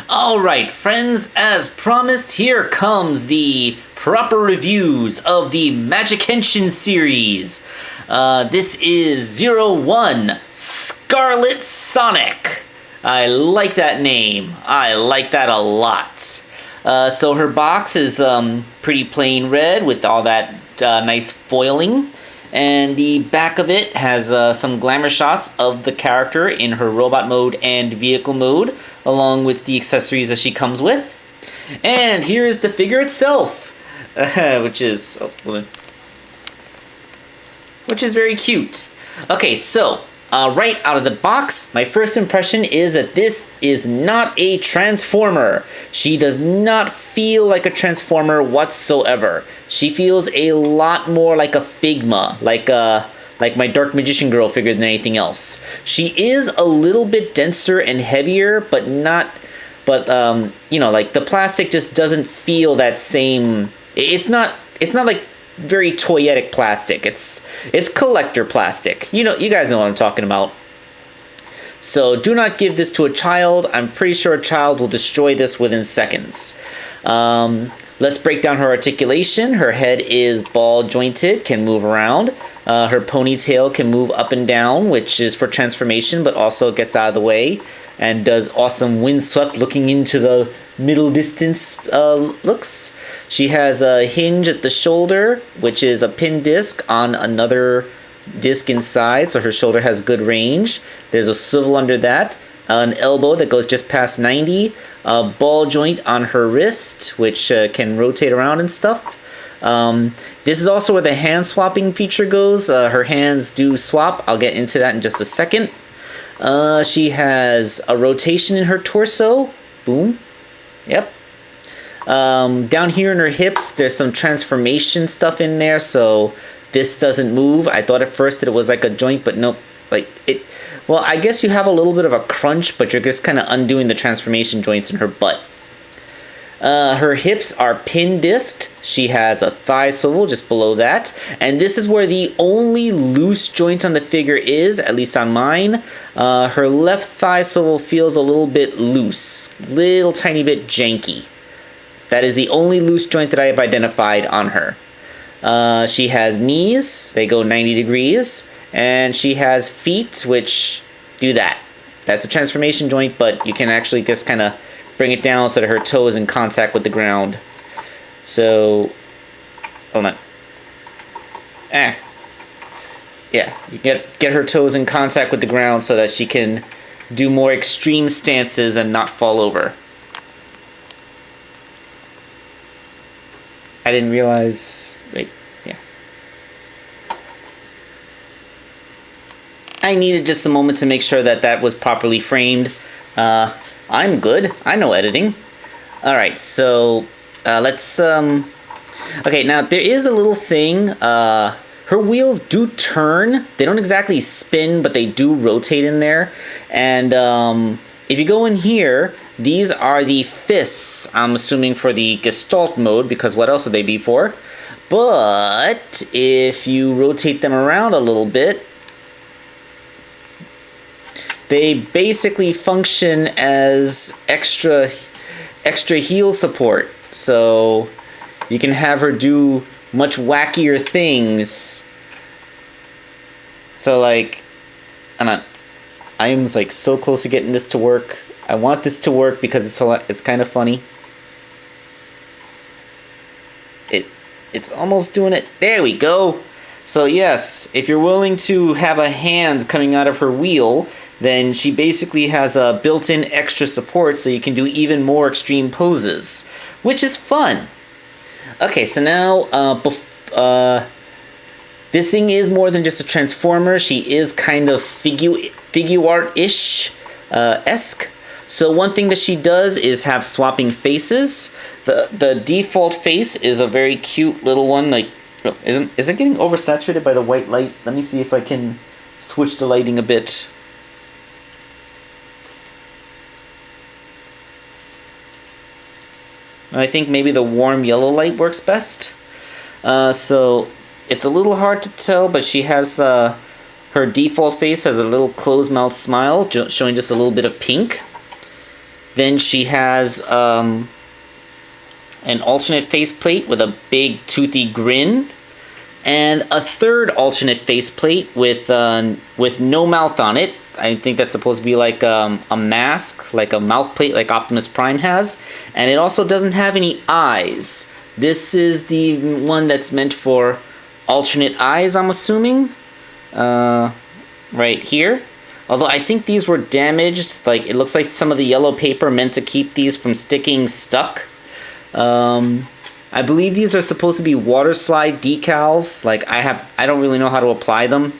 Alright, friends, as promised, here comes the proper reviews of the Magic Henshin series. This is 01 Scarlet Sonic. I like that name. I like that a lot. So her box is pretty plain red with all that nice foiling. And the back of it has some glamour shots of the character in her robot mode and vehicle mode, along with the accessories that she comes with. And here is the figure itself, which is very cute. Okay, so right out of the box, my first impression is that this is not a Transformer. She does not feel like a Transformer whatsoever. She feels a lot more like a Figma, like my Dark Magician Girl figure than anything else. She is a little bit denser and heavier, but you know, like the plastic just doesn't feel that same. It's not like very toyetic plastic. It's collector plastic. You guys know what I'm talking about. So do not give this to a child. I'm pretty sure a child will destroy this within seconds. Let's break down her articulation. Her head is ball jointed, can move around. Her ponytail can move up and down, which is for transformation, but also gets out of the way and does awesome windswept looking into the middle distance looks. She has a hinge at the shoulder, which is a pin disc on another disc inside, so her shoulder has good range. There's a swivel under that, an elbow that goes just past 90, a ball joint on her wrist, which can rotate around and stuff. This is also where the hand swapping feature goes. Her hands do swap. I'll get into that in just a second. She has a rotation in her torso. Boom. Yep. Down here in her hips, there's some transformation stuff in there, so this doesn't move. I thought at first that it was like a joint, but nope. Well, I guess you have a little bit of a crunch, but you're just kind of undoing the transformation joints in her butt. Her hips are pin disked. She has a thigh swivel just below that. And this is where the only loose joint on the figure is, at least on mine. Her left thigh swivel feels a little bit loose, little tiny bit janky. That is the only loose joint that I have identified on her. She has knees, they go 90 degrees. And she has feet, which do that. That's a transformation joint, but you can actually just kind of bring it down so that her toe is in contact with the ground. So, hold on. Yeah, you get her toes in contact with the ground so that she can do more extreme stances and not fall over. I didn't realize. Wait, yeah. I needed just a moment to make sure that that was properly framed. I'm good. I know editing. Alright, so let's... Okay, now there is a little thing. Her wheels do turn. They don't exactly spin, but they do rotate in there. And if you go in here, these are the fists, I'm assuming for the Gestalt mode, because what else would they be for? But if you rotate them around a little bit, they basically function as extra heel support. So you can have her do much wackier things. So like, I am like so close to getting this to work. I want this to work because it's kind of funny. It's almost doing it. There we go. So yes, if you're willing to have a hand coming out of her wheel, then she basically has a built-in extra support so you can do even more extreme poses, which is fun. Okay, so now, this thing is more than just a transformer. She is kind of figure-art-ish, esque. So one thing that she does is have swapping faces. The default face is a very cute little one. Like, is it getting oversaturated by the white light? Let me see if I can switch the lighting a bit. I think maybe the warm yellow light works best. So it's a little hard to tell, but she has her default face has a little closed mouth smile, showing just a little bit of pink. Then she has an alternate faceplate with a big toothy grin, and a third alternate faceplate with no mouth on it. I think that's supposed to be like a mask, like a mouth plate, like Optimus Prime has. And it also doesn't have any eyes. This is the one that's meant for alternate eyes, I'm assuming. Right here. Although I think these were damaged. Like, it looks like some of the yellow paper meant to keep these from sticking stuck. I believe these are supposed to be water slide decals. Like, I don't really know how to apply them.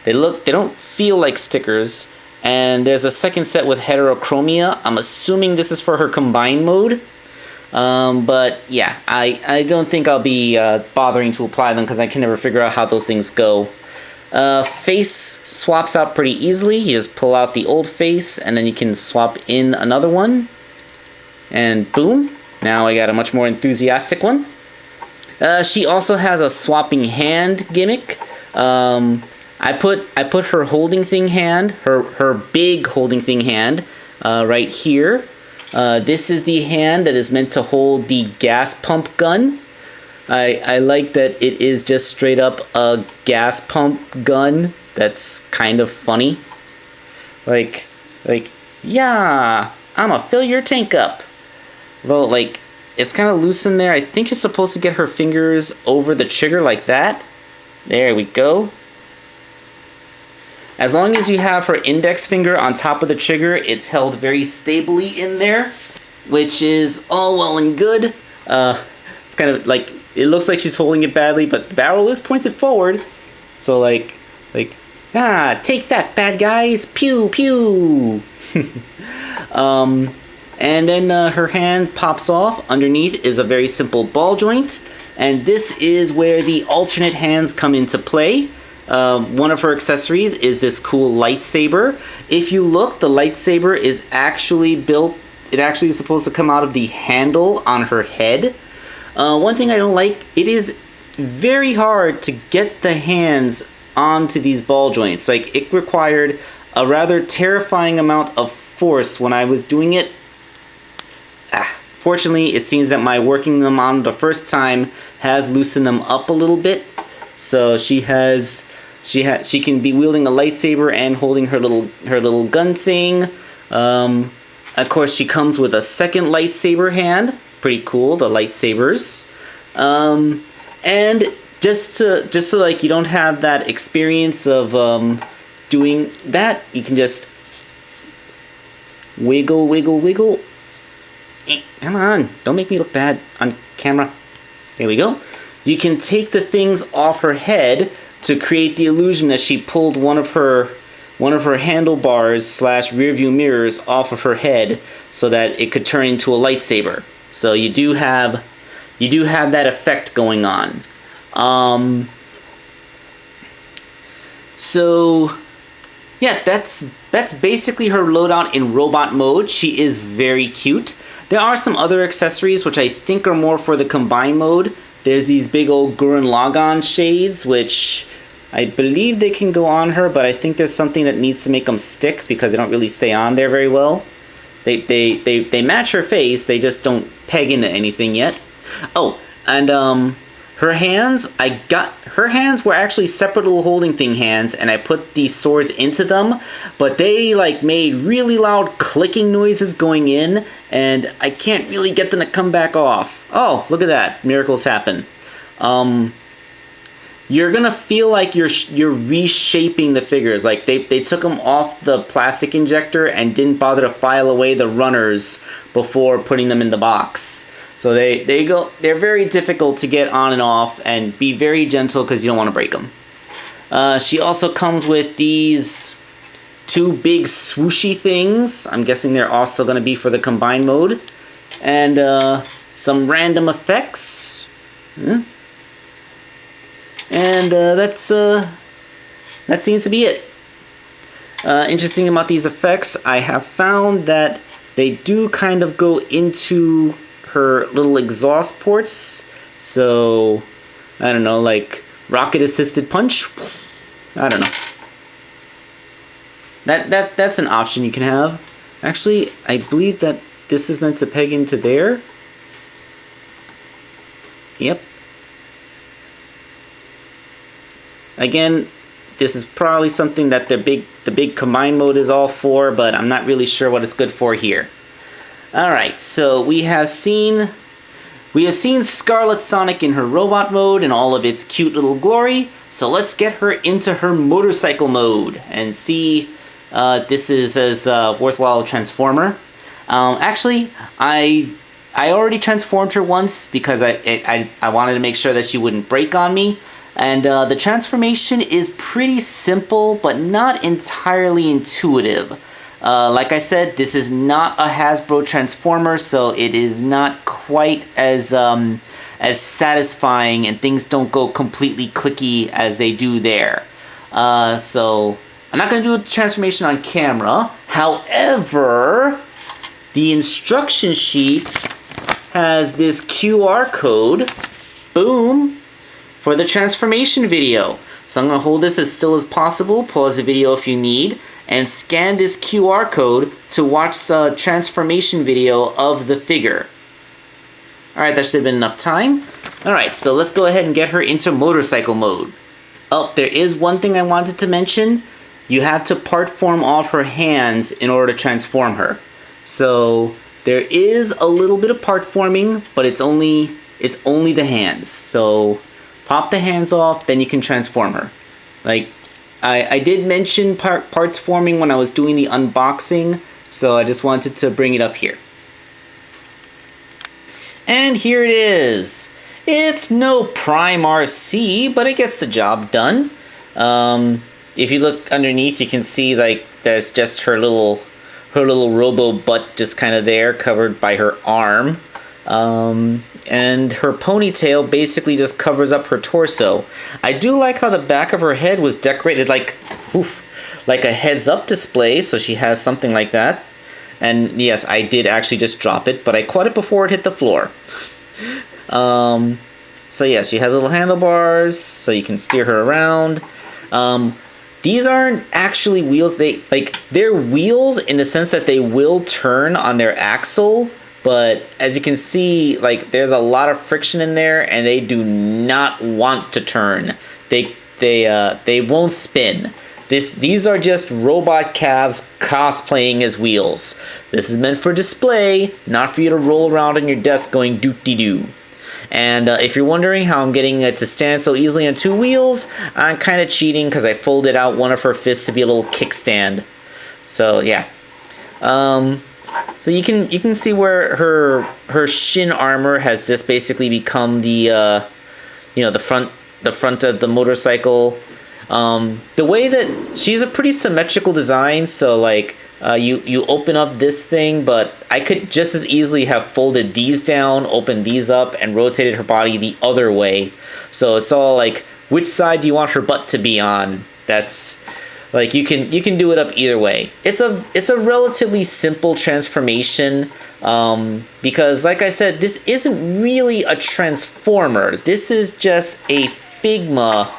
They don't feel like stickers. And there's a second set with heterochromia. I'm assuming this is for her combine mode. But yeah, I don't think I'll be bothering to apply them because I can never figure out how those things go. Face swaps out pretty easily. You just pull out the old face and then you can swap in another one. And boom. Now I got a much more enthusiastic one. She also has a swapping hand gimmick. I put her holding thing hand, her big holding thing hand, right here. This is the hand that is meant to hold the gas pump gun. I like that it is just straight up a gas pump gun. That's kind of funny. Like, yeah, I'ma fill your tank up. Though, like, it's kind of loose in there. I think you're supposed to get her fingers over the trigger like that. There we go. As long as you have her index finger on top of the trigger, it's held very stably in there, which is all well and good. It's kind of like, it looks like she's holding it badly, but the barrel is pointed forward. So like, take that, bad guys, pew, pew. And then her hand pops off. Underneath is a very simple ball joint. And this is where the alternate hands come into play. One of her accessories is this cool lightsaber. If you look, the lightsaber is actually built, it actually is supposed to come out of the handle on her head. One thing I don't like, it is very hard to get the hands onto these ball joints. Like, it required a rather terrifying amount of force when I was doing it. Fortunately, it seems that my working them on the first time has loosened them up a little bit. So she can be wielding a lightsaber and holding her little gun thing. Of course, she comes with a second lightsaber hand. Pretty cool, the lightsabers. And just so like you don't have that experience of doing that, you can just wiggle, wiggle, wiggle. Come on, don't make me look bad on camera. There we go. You can take the things off her head to create the illusion that she pulled one of her handlebars / rear view mirrors off of her head so that it could turn into a lightsaber. So you do have that effect going on. So yeah, that's basically her loadout in robot mode. She is very cute. There are some other accessories which I think are more for the combine mode. There's these big old Gurren Lagann shades, which I believe they can go on her, but I think there's something that needs to make them stick because they don't really stay on there very well. They match her face, they just don't peg into anything yet. Oh, and her hands, her hands were actually separate little holding thing hands, and I put these swords into them, but they like made really loud clicking noises going in, and I can't really get them to come back off. Oh, look at that. Miracles happen. You're gonna feel like you're reshaping the figures. Like they took them off the plastic injector and didn't bother to file away the runners before putting them in the box. So they're very difficult to get on and off, and be very gentle because you don't want to break them. She also comes with these two big swooshy things. I'm guessing they're also going to be for the combine mode. And some random effects. And that seems to be it. Interesting about these effects, I have found that they do kind of go into her little exhaust ports. So, I don't know, like rocket assisted punch. I don't know. That's an option you can have. Actually, I believe that this is meant to peg into there. Yep. Again, this is probably something that the big combine mode is all for, but I'm not really sure what it's good for here. Alright, so we have seen Scarlet Sonic in her robot mode and all of its cute little glory. So let's get her into her motorcycle mode and see this is as worthwhile transformer. Actually, I already transformed her once because I wanted to make sure that she wouldn't break on me. And the transformation is pretty simple, but not entirely intuitive. Like I said, this is not a Hasbro transformer, so it is not quite as satisfying, and things don't go completely clicky as they do there. So I'm not going to do a transformation on camera. However, the instruction sheet has this QR code, boom, for the transformation video. So I'm going to hold this as still as possible, pause the video if you need, and scan this QR code to watch the transformation video of the figure. Alright, that should have been enough time. Alright, so let's go ahead and get her into motorcycle mode. Oh, there is one thing I wanted to mention. You have to part form off her hands in order to transform her. So there is a little bit of part forming, but it's only the hands. So pop the hands off, then you can transform her. Like, I did mention parts forming when I was doing the unboxing, so I just wanted to bring it up here. And here it is. It's no Prime RC, but it gets the job done. If you look underneath, you can see like there's just her little robo butt just kind of there, covered by her arm. And her ponytail basically just covers up her torso. I do like how the back of her head was decorated like a heads-up display, so she has something like that. And yes, I did actually just drop it, but I caught it before it hit the floor. So yeah, she has little handlebars, so you can steer her around. These aren't actually wheels. They're wheels in the sense that they will turn on their axle. But as you can see, like, there's a lot of friction in there, and they do not want to turn. They won't spin. These are just robot calves cosplaying as wheels. This is meant for display, not for you to roll around on your desk going doot-de-doo. And if you're wondering how I'm getting it to stand so easily on two wheels, I'm kind of cheating because I folded out one of her fists to be a little kickstand. So yeah. So you can see where her shin armor has just basically become the the front of the motorcycle. The way that she's a pretty symmetrical design, so like you open up this thing, but I could just as easily have folded these down, opened these up, and rotated her body the other way. So it's all like, which side do you want her butt to be on? That's like, you can do it up either way. It's a relatively simple transformation, because like I said, this isn't really a transformer. This is just a figma,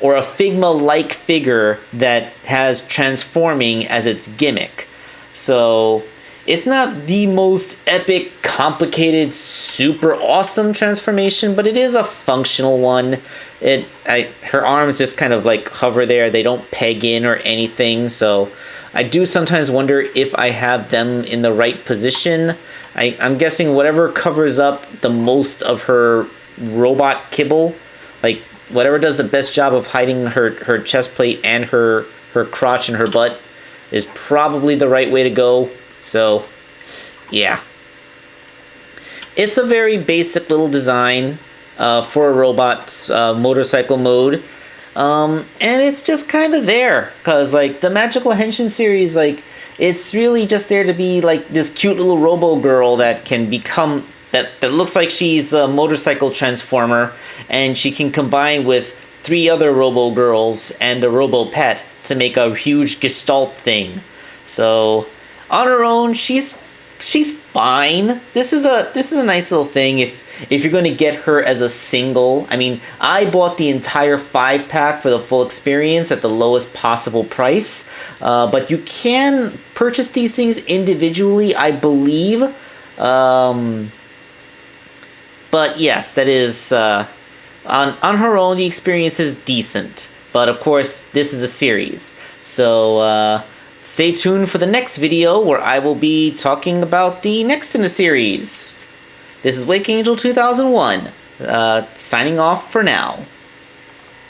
or a figma-like figure that has transforming as its gimmick. So it's not the most epic, complicated, super awesome transformation, but it is a functional one. Her arms just kind of like hover there. They don't peg in or anything, so I do sometimes wonder if I have them in the right position. I'm guessing whatever covers up the most of her robot kibble, like whatever does the best job of hiding her chest plate and her crotch and her butt, is probably the right way to go. So yeah, it's a very basic little design for a robot's motorcycle mode, and it's just kind of there because like the Magical Henshin series, like it's really just there to be like this cute little robo girl that can become that looks like she's a motorcycle transformer, and she can combine with 3 other robo girls and a robo pet to make a huge gestalt thing. So on her own, she's fine. This is a nice little thing if you're going to get her as a single. I mean, I bought the entire 5-pack for the full experience at the lowest possible price, but you can purchase these things individually, I believe. But yes, that is on her own. The experience is decent, but of course this is a series, so stay tuned for the next video where I will be talking about the next in the series. This is Wakeangel2K1 signing off for now.